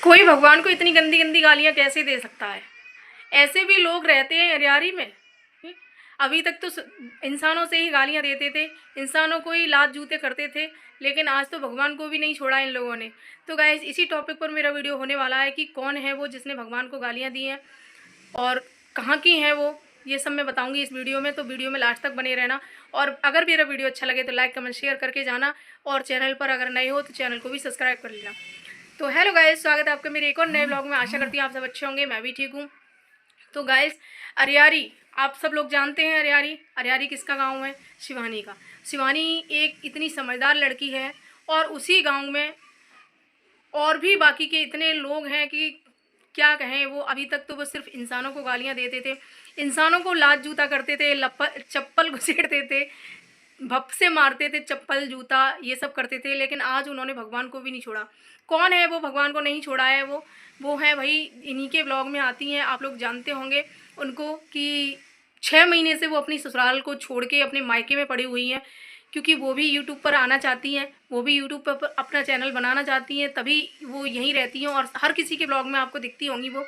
कोई भगवान को इतनी गंदी गंदी गालियाँ कैसे दे सकता है? ऐसे भी लोग रहते हैं अरियारी में। अभी तक तो इंसानों से ही गालियाँ देते थे, इंसानों को ही लात जूते करते थे, लेकिन आज तो भगवान को भी नहीं छोड़ा इन लोगों ने। तो गाइस, इसी टॉपिक पर मेरा वीडियो होने वाला है कि कौन है वो जिसने भगवान को गालियाँ दी हैं और कहाँ की हैं वो, ये सब मैं बताऊंगी इस वीडियो में। तो वीडियो में लास्ट तक बने रहना, और अगर मेरा वीडियो अच्छा लगे तो लाइक कमेंट शेयर करके जाना, और चैनल पर अगर नए हो तो चैनल को भी सब्सक्राइब कर लेना। तो हेलो गाइस, स्वागत है आपका मेरे एक और नए ब्लॉग में। आशा करती हूँ आप सब अच्छे होंगे, मैं भी ठीक हूँ। तो गाइस, अरियारी आप सब लोग जानते हैं। अरियारी किसका गांव है? शिवानी का। शिवानी एक इतनी समझदार लड़की है, और उसी गांव में और भी बाकी के इतने लोग हैं कि क्या कहें। वो अभी तक तो वो सिर्फ इंसानों को गालियां देते थे, इंसानों को लात जूता करते थे, चप्पल घुसेड़ते थे, भप से मारते थे, चप्पल जूता ये सब करते थे। लेकिन आज उन्होंने भगवान को भी नहीं छोड़ा। कौन है वो भगवान को नहीं छोड़ा है? वो है भाई, इन्हीं के ब्लॉग में आती हैं, आप लोग जानते होंगे उनको, कि 6 महीने से वो अपनी ससुराल को छोड़ के अपने मायके में पड़ी हुई हैं, क्योंकि वो भी यूट्यूब पर आना चाहती हैं, वो भी यूट्यूब पर अपना चैनल बनाना चाहती हैं, तभी वो यहीं रहती हैं। और हर किसी के ब्लॉग में आपको दिखती होंगी वो,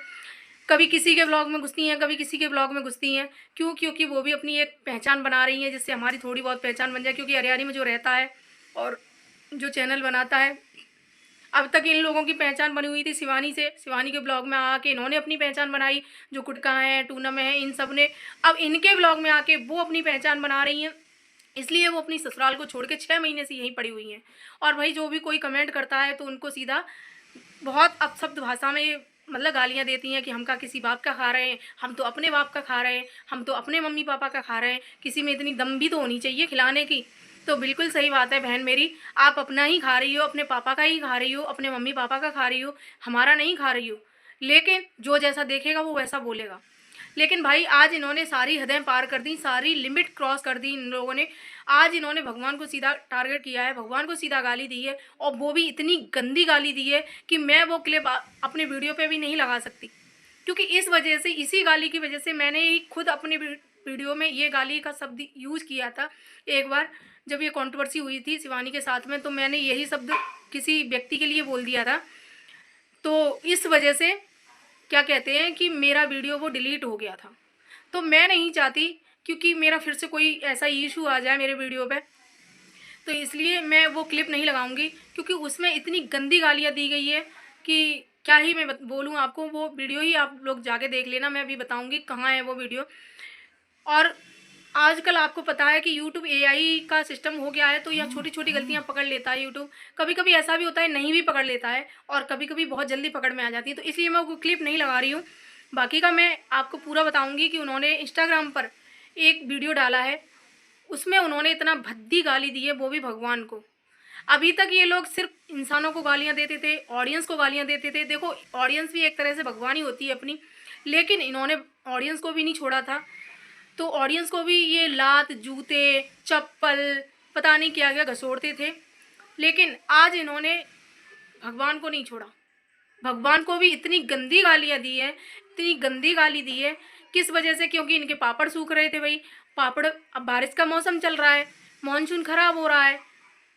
कभी किसी के ब्लॉग में घुसती हैं, कभी किसी के ब्लॉग में घुसती हैं। क्यों? क्योंकि वो भी अपनी एक पहचान बना रही हैं, जिससे हमारी थोड़ी बहुत पहचान बन जाए। क्योंकि अरियारी में जो रहता है और जो चैनल बनाता है, अब तक इन लोगों की पहचान बनी हुई थी शिवानी से। शिवानी के ब्लॉग में आके इन्होंने अपनी पहचान बनाई, जो कुटका है, टूनम है, इन सब ने। अब इनके ब्लॉग में आके वो अपनी पहचान बना रही हैं, इसलिए वो अपनी ससुराल को छोड़ के 6 महीने से यहीं पड़ी हुई हैं। और भाई, जो भी कोई कमेंट करता है तो उनको सीधा बहुत अपशब्द भाषा में मतलब गालियाँ देती हैं कि हम का किसी बाप का खा रहे हैं, हम तो अपने बाप का खा रहे हैं, हम तो अपने मम्मी पापा का खा रहे हैं। किसी में इतनी दम भी तो होनी चाहिए खिलाने की। तो बिल्कुल सही बात है बहन मेरी, आप अपना ही खा रही हो, अपने पापा का ही खा रही हो, अपने मम्मी पापा का खा रही हो, हमारा नहीं खा रही हो। लेकिन जो जैसा देखेगा वो वैसा बोलेगा। लेकिन भाई, आज इन्होंने सारी हदें पार कर दी, सारी लिमिट क्रॉस कर दी इन लोगों ने। आज इन्होंने भगवान को सीधा टारगेट किया है, भगवान को सीधा गाली दी है, और वो भी इतनी गंदी गाली दी है कि मैं वो क्लिप अपने वीडियो पे भी नहीं लगा सकती। क्योंकि इस वजह से, इसी गाली की वजह से मैंने ही खुद अपने वीडियो में ये गाली का शब्द यूज़ किया था एक बार, जब ये कंट्रोवर्सी हुई थी शिवानी के साथ में। तो मैंने यही शब्द किसी व्यक्ति के लिए बोल दिया था। तो इस वजह से क्या कहते हैं कि मेरा वीडियो वो डिलीट हो गया था। तो मैं नहीं चाहती क्योंकि मेरा फिर से कोई ऐसा इशू आ जाए मेरे वीडियो पे, तो इसलिए मैं वो क्लिप नहीं लगाऊंगी। क्योंकि उसमें इतनी गंदी गालियाँ दी गई है कि क्या ही मैं बोलूँ आपको। वो वीडियो ही आप लोग जाके देख लेना, मैं अभी बताऊंगी कहाँ है वो वीडियो। और आजकल आपको पता है कि यूट्यूब एआई का सिस्टम हो गया है, तो यह छोटी छोटी गलतियां पकड़ लेता है यूट्यूब। कभी कभी ऐसा भी होता है नहीं भी पकड़ लेता है, और कभी कभी बहुत जल्दी पकड़ में आ जाती है। तो इसलिए मैं वो क्लिप नहीं लगा रही हूँ। बाकी का मैं आपको पूरा बताऊंगी कि उन्होंने इंस्टाग्राम पर एक वीडियो डाला है, उसमें उन्होंने इतना भद्दी गाली दी है, वो भी भगवान को। अभी तक ये लोग सिर्फ इंसानों को गालियाँ देते थे, ऑडियंस को गालियाँ देते थे। देखो, ऑडियंस भी एक तरह से भगवान ही होती है अपनी, लेकिन इन्होंने ऑडियंस को भी नहीं छोड़ा था। तो ऑडियंस को भी ये लात जूते चप्पल पता नहीं क्या क्या घसोड़ते थे। लेकिन आज इन्होंने भगवान को नहीं छोड़ा, भगवान को भी इतनी गंदी गालियाँ दी है, इतनी गंदी गाली दी है। किस वजह से? क्योंकि इनके पापड़ सूख रहे थे भाई। पापड़, अब बारिश का मौसम चल रहा है, मानसून खराब हो रहा है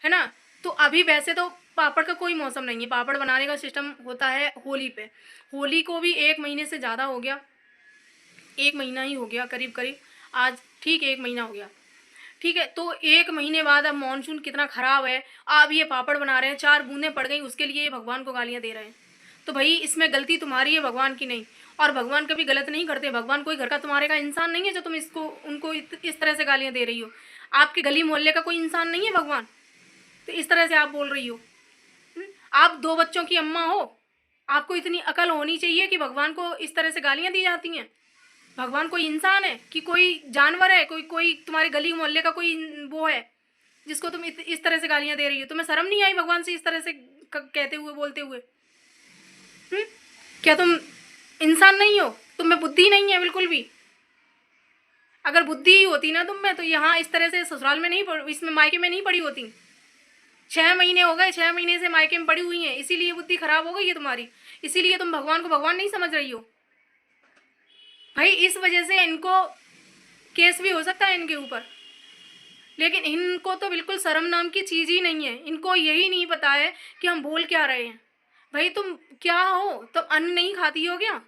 ना। तो अभी वैसे तो पापड़ का कोई मौसम नहीं है, पापड़ बनाने का सिस्टम होता है होली पे। होली को भी 1 महीने से ज़्यादा हो गया, 1 महीना ही हो गया करीब करीब, आज ठीक 1 महीना हो गया। ठीक है, तो 1 महीने बाद अब मानसून कितना ख़राब है, अब ये पापड़ बना रहे हैं, 4 बूंदें पड़ गई उसके लिए ये भगवान को गालियाँ दे रहे हैं। तो भाई, इसमें गलती तुम्हारी है, भगवान की नहीं। और भगवान कभी गलत नहीं करते। भगवान कोई घर का तुम्हारे का इंसान नहीं है जो तुम इसको उनको इस तरह से गालियाँ दे रही हो। आपके गली मोहल्ले का कोई इंसान नहीं है भगवान, तो इस तरह से आप बोल रही हो। आप 2 बच्चों की अम्मा हो, आपको इतनी अकल होनी चाहिए कि भगवान को इस तरह से गालियाँ दी जाती हैं। भगवान कोई इंसान है कि कोई जानवर है? कोई कोई तुम्हारे गली मोहल्ले का कोई वो है जिसको तुम इस तरह से गालियां दे रही हो? तुम्हें शर्म नहीं आई भगवान से इस तरह से कहते हुए, बोलते हुए? क्या तुम इंसान नहीं हो? तुम में बुद्धि नहीं है बिल्कुल भी? अगर बुद्धि ही होती ना तुम में, तो यहाँ इस तरह से ससुराल में नहीं इसमें मायके में नहीं पड़ी होती। 6 महीने हो गए, 6 महीने से मायके में पड़ी हुई हैं, इसीलिए बुद्धि खराब हो गई है तुम्हारी, इसीलिए तुम भगवान को भगवान नहीं समझ रही हो। भाई, इस वजह से इनको केस भी हो सकता है इनके ऊपर। लेकिन इनको तो बिल्कुल शर्म नाम की चीज़ ही नहीं है। इनको यही नहीं पता है कि हम बोल क्या रहे हैं। भाई तुम क्या हो, तुम अन्न नहीं खाती हो क्या?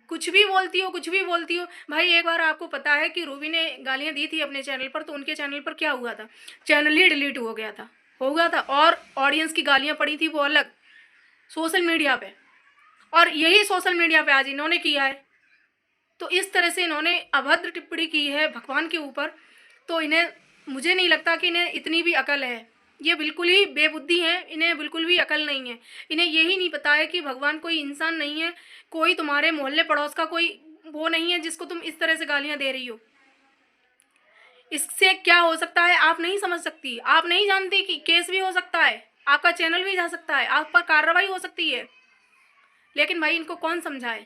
कुछ भी बोलती हो, कुछ भी बोलती हो। भाई एक बार आपको पता है कि रूबी ने गालियाँ दी थी अपने चैनल पर, तो उनके चैनल पर क्या हुआ था, चैनल ही डिलीट हो गया था। और ऑडियंस की गालियाँ पड़ी थी वो अलग, सोशल मीडिया पे। और यही सोशल मीडिया पे आज इन्होंने किया है। तो इस तरह से इन्होंने अभद्र टिप्पणी की है भगवान के ऊपर। तो इन्हें, मुझे नहीं लगता कि इन्हें इतनी भी अकल है। ये बिल्कुल ही बेबुद्धि हैं, इन्हें बिल्कुल भी अकल नहीं है। इन्हें यही नहीं पता है कि भगवान कोई इंसान नहीं है, कोई तुम्हारे मोहल्ले पड़ोस का कोई वो नहीं है जिसको तुम इस तरह से गालियाँ दे रही हो। इससे क्या हो सकता है आप नहीं समझ सकती, आप नहीं जानती कि केस भी हो सकता है, आपका चैनल भी जा सकता है, आप पर कार्रवाई हो सकती है। लेकिन भाई इनको कौन समझाए,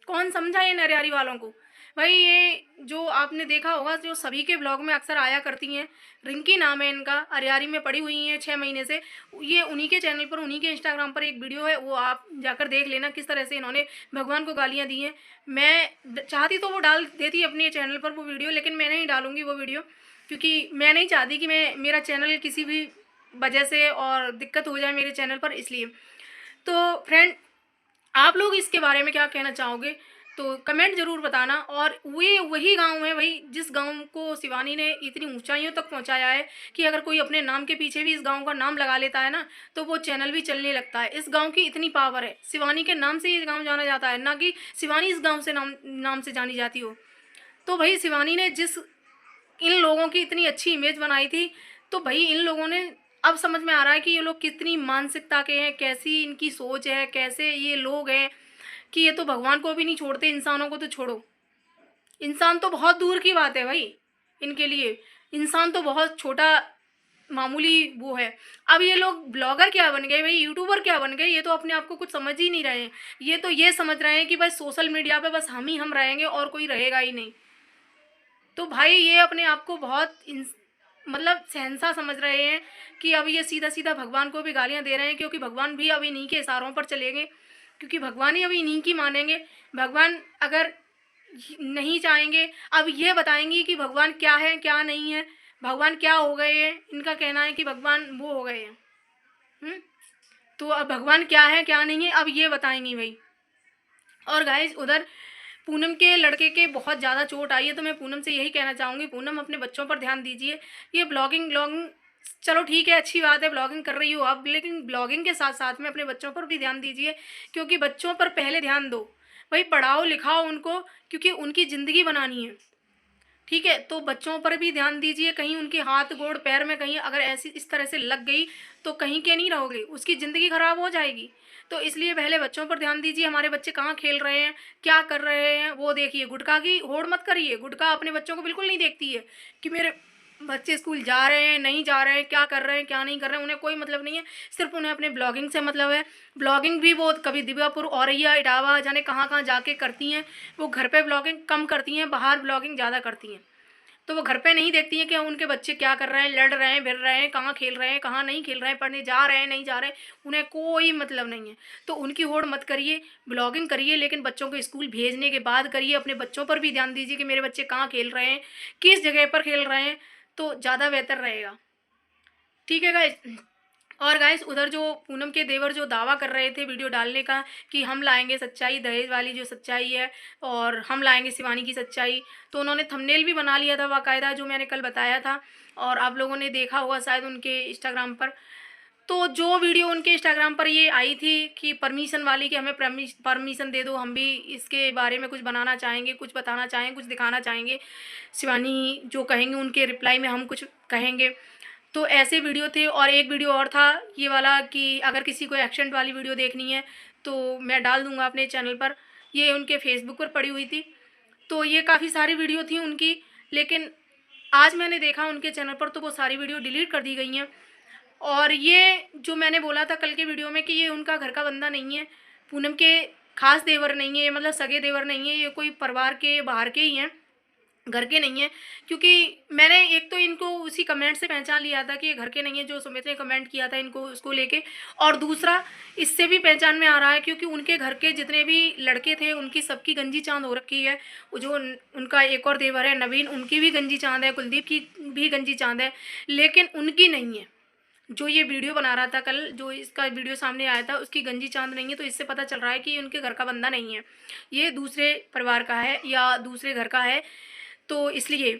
कौन समझाए इन अरियारी वालों को। भाई ये जो आपने देखा होगा, जो सभी के ब्लॉग में अक्सर आया करती हैं, रिंकी नाम है इनका, अरियारी में पड़ी हुई हैं 6 महीने से। ये उन्हीं के चैनल पर, उन्हीं के इंस्टाग्राम पर एक वीडियो है, वो आप जाकर देख लेना किस तरह से इन्होंने भगवान को गालियाँ दी हैं। मैं चाहती तो वो डाल देती अपने चैनल पर वो वीडियो, लेकिन मैं नहीं डालूँगी वो वीडियो, क्योंकि मैं नहीं चाहती कि मेरा चैनल किसी भी वजह से और दिक्कत हो जाए मेरे चैनल पर, इसलिए। तो फ्रेंड, आप लोग इसके बारे में क्या कहना चाहोगे, तो कमेंट ज़रूर बताना। और वे वही गांव है, वही जिस गांव को शिवानी ने इतनी ऊंचाइयों तक पहुंचाया है कि अगर कोई अपने नाम के पीछे भी इस गांव का नाम लगा लेता है ना, तो वो चैनल भी चलने लगता है। इस गांव की इतनी पावर है, शिवानी के नाम से ये गांव जाना जाता है, ना कि शिवानी इस गांव से नाम से जानी जाती हो। तो भाई शिवानी ने जिस इन लोगों की इतनी अच्छी इमेज बनाई थी, तो भाई इन लोगों ने, अब समझ में आ रहा है कि ये लोग कितनी मानसिकता के हैं, कैसी इनकी सोच है, कैसे ये लोग हैं कि ये तो भगवान को भी नहीं छोड़ते, इंसानों को तो छोड़ो। इंसान तो बहुत दूर की बात है भाई इनके लिए, इंसान तो बहुत छोटा मामूली वो है। अब ये लोग ब्लॉगर क्या बन गए भाई, यूट्यूबर क्या बन गए, ये तो अपने आप को कुछ समझ ही नहीं रहे हैं। ये तो ये समझ रहे हैं कि बस सोशल मीडिया पे बस हम ही हम रहेंगे और कोई रहेगा ही नहीं। तो भाई ये अपने आप को बहुत मतलब शहंशाह समझ रहे हैं कि अब ये सीधा सीधा भगवान को भी गालियां दे रहे हैं, क्योंकि भगवान भी अब इन्हीं के इशारों पर चलेंगे, क्योंकि भगवान ही अब इन्हीं की मानेंगे। भगवान अगर नहीं चाहेंगे, अब ये बताएंगी कि भगवान क्या है क्या नहीं है, भगवान क्या हो गए हैं, इनका कहना है कि भगवान वो हो गए हैं। तो अब भगवान क्या है क्या नहीं है अब ये बताएंगी भाई। और गाइज उधर पूनम के लड़के के बहुत ज़्यादा चोट आई है, तो मैं पूनम से यही कहना चाहूँगी, पूनम अपने बच्चों पर ध्यान दीजिए। ये ब्लॉगिंग चलो ठीक है, अच्छी बात है, ब्लॉगिंग कर रही हो आप, लेकिन ब्लॉगिंग के साथ साथ में अपने बच्चों पर भी ध्यान दीजिए, क्योंकि बच्चों पर पहले ध्यान दो भाई, पढ़ाओ लिखाओ उनको, क्योंकि उनकी ज़िंदगी बनानी है। ठीक है, तो बच्चों पर भी ध्यान दीजिए, कहीं उनके हाथ गोड़ पैर में कहीं अगर ऐसी इस तरह से लग गई तो कहीं के नहीं रहोगे, उसकी ज़िंदगी ख़राब हो जाएगी। तो इसलिए पहले बच्चों पर ध्यान दीजिए, हमारे बच्चे कहाँ खेल रहे हैं, क्या कर रहे हैं वो देखिए। गुटखा की होड़ मत करिए, गुटखा अपने बच्चों को बिल्कुल नहीं देखती है कि मेरे बच्चे स्कूल जा रहे हैं नहीं जा रहे हैं, क्या कर रहे हैं क्या नहीं कर रहे हैं, उन्हें कोई मतलब नहीं है। सिर्फ उन्हें अपने ब्लॉगिंग से मतलब है। ब्लॉगिंग भी वो कभी दिव्यापुर, औरैया, इटावा, जाने कहाँ कहाँ जाके करती हैं। वो घर पे ब्लॉगिंग कम करती हैं, बाहर ब्लॉगिंग ज़्यादा करती हैं। तो वो घर पे नहीं देखती हैं कि उनके बच्चे क्या कर रहे हैं, लड़ रहे हैं, भिड़ रहे हैं, कहाँ खेल रहे हैं, कहाँ नहीं खेल रहे हैं, पढ़ने जा रहे हैं नहीं जा रहे हैं, उन्हें कोई मतलब नहीं है। तो उनकी होड़ मत करिए, ब्लॉगिंग करिए, लेकिन बच्चों को स्कूल भेजने के बाद करिए। अपने बच्चों पर भी ध्यान दीजिए कि मेरे बच्चे कहाँ खेल रहे हैं, किस जगह पर खेल रहे हैं, तो ज़्यादा बेहतर रहेगा। ठीक है गाइस। और गाइस उधर जो पूनम के देवर जो दावा कर रहे थे वीडियो डालने का कि हम लाएंगे सच्चाई, दहेज वाली जो सच्चाई है, और हम लाएंगे शिवानी की सच्चाई, तो उन्होंने थंबनेल भी बना लिया था बाकायदा, जो मैंने कल बताया था, और आप लोगों ने देखा होगा शायद उनके इंस्टाग्राम पर। तो जो वीडियो उनके इंस्टाग्राम पर ये आई थी कि परमिशन वाली, कि हमें परमिशन दे दो, हम भी इसके बारे में कुछ बनाना चाहेंगे, कुछ बताना चाहेंगे, कुछ दिखाना चाहेंगे, शिवानी जो कहेंगे उनके रिप्लाई में हम कुछ कहेंगे। तो ऐसे वीडियो थे। और एक वीडियो और था ये वाला कि अगर किसी को एक्सीडेंट वाली वीडियो देखनी है तो मैं डाल दूँगा अपने चैनल पर, ये उनके फेसबुक पर पड़ी हुई थी। तो ये काफ़ी सारी वीडियो थी उनकी, लेकिन आज मैंने देखा उनके चैनल पर तो वो सारी वीडियो डिलीट कर दी गई हैं। और ये जो मैंने बोला था कल के वीडियो में कि ये उनका घर का बंदा नहीं है, पूनम के खास देवर नहीं है, मतलब सगे देवर नहीं है, ये कोई परिवार के बाहर के ही हैं, घर के नहीं है। क्योंकि मैंने एक तो इनको उसी कमेंट से पहचान लिया था कि ये घर के नहीं है, जो सुमित ने कमेंट किया था इनको उसको लेके। और दूसरा इससे भी पहचान में आ रहा है क्योंकि उनके घर के जितने भी लड़के थे उनकी सबकी गंजी चांद हो रखी है। वो जो उनका एक और देवर है नवीन, उनकी भी गंजी चांद है, कुलदीप की भी गंजी चांद है, लेकिन उनकी नहीं है। जो ये वीडियो बना रहा था कल, जो इसका वीडियो सामने आया था, उसकी गंजी चांद नहीं है, तो इससे पता चल रहा है कि ये उनके घर का बंदा नहीं है, ये दूसरे परिवार का है या दूसरे घर का है। तो इसलिए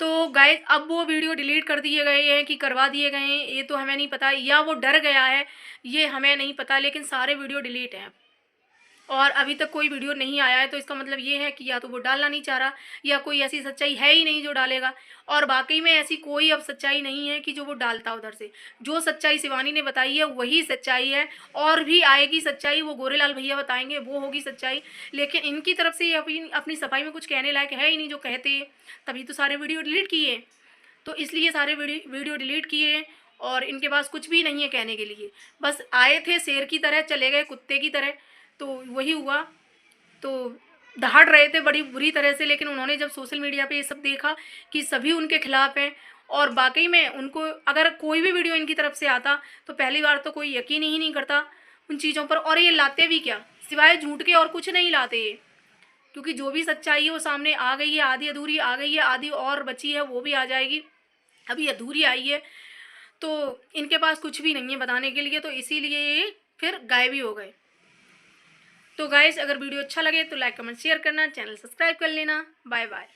तो गाइस अब वो वीडियो डिलीट कर दिए गए हैं कि करवा दिए गए हैं, ये तो हमें नहीं पता, या वो डर गया है, ये हमें नहीं पता, लेकिन सारे वीडियो डिलीट हैं और अभी तक कोई वीडियो नहीं आया है। तो इसका मतलब ये है कि या तो वो डालना नहीं चाह रहा, या कोई ऐसी सच्चाई है ही नहीं जो डालेगा। और वाकई में ऐसी कोई अब सच्चाई नहीं है कि जो वो डालता उधर से। जो सच्चाई शिवानी ने बताई है वही सच्चाई है, और भी आएगी सच्चाई, वो गोरेलाल भैया बताएंगे, वो होगी सच्चाई। लेकिन इनकी तरफ से अपनी सफाई में कुछ कहने लायक है ही नहीं जो कहते, तभी तो सारे वीडियो डिलीट किए। तो इसलिए सारे वीडियो डिलीट किए और इनके पास कुछ भी नहीं है कहने के लिए। बस आए थे शेर की तरह, चले गए कुत्ते की तरह। तो वही हुआ। तो दहाड़ रहे थे बड़ी बुरी तरह से, लेकिन उन्होंने जब सोशल मीडिया पे ये सब देखा कि सभी उनके खिलाफ हैं, और वाकई में उनको अगर कोई भी वीडियो इनकी तरफ से आता तो पहली बार तो कोई यकीन ही नहीं करता उन चीज़ों पर। और ये लाते भी क्या, सिवाय झूठ के और कुछ नहीं लाते ये, क्योंकि जो भी सच्चाई है वो सामने आ गई है। आधी अधूरी आ गई है, आधी और बची है, वो भी आ जाएगी, अभी अधूरी आई है। तो इनके पास कुछ भी नहीं है बताने के लिए, तो इसीलिए ये फिर गायब ही हो गए। तो गाइस अगर वीडियो अच्छा लगे तो लाइक कमेंट शेयर करना, चैनल सब्सक्राइब कर लेना। Bye bye.